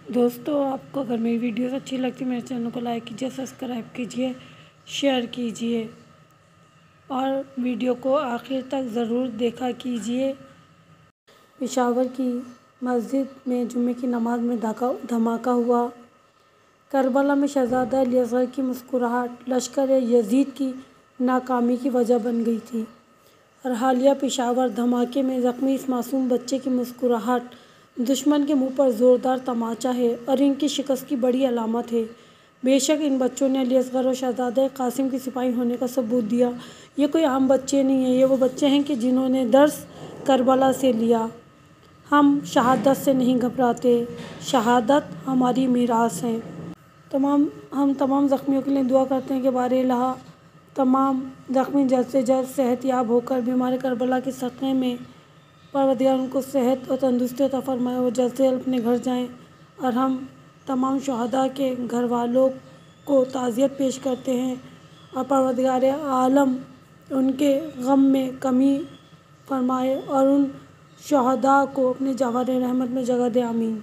دوستو، آپ کو اگر میری ویڈیوز اچھی لگتی میرے چینل کو لائک کیجیے، سبسکرائب کیجیے، شیئر کیجیے اور ویڈیو کو آخر تک ضرور دیکھا کیجیے۔ پشاور کی مسجد میں جمعے کی نماز میں دھماکہ ہوا۔ کربلا میں شہزادہ علی اصغر کی مسکراہٹ لشکر یزید کی ناکامی کی وجہ بن گئی تھی اور حالیہ پشاور دھماکے میں زخمی اس معصوم بچے کی مسکراہٹ دشمن کے منہ پر زوردار تماچا ہے اور ان کی شکست کی بڑی علامت ہے۔ بے شک ان بچوں نے علی اصغر اور شہزادہ قاسم کے سپاہی ہونے کا ثبوت دیا۔ یہ کوئی عام بچے نہیں ہیں، یہ وہ بچے ہیں کہ جنہوں نے درس کربلا سے لیا۔ ہم شہادت سے نہیں گھبراتے، شہادت ہماری میراث ہے۔ ہم تمام زخمیوں کے لیے دعا کرتے ہیں کہ بارِ الہ تمام زخمی جلد سے جلد صحت یاب ہو کر بیمار کربلا کے صدقے میں پروردگار ان کو صحت اور تندرستی عطا فرمائے اور جلد سے جلد اپنے گھر جائیں، اور ہم تمام شہداء کے گھر والوں کو تعزیت پیش کرتے ہیں اور پروردگار عالم ان کے غم میں کمی فرمائے اور ان شہداء کو اپنے جوار رحمت میں جگہ دے۔ آمین۔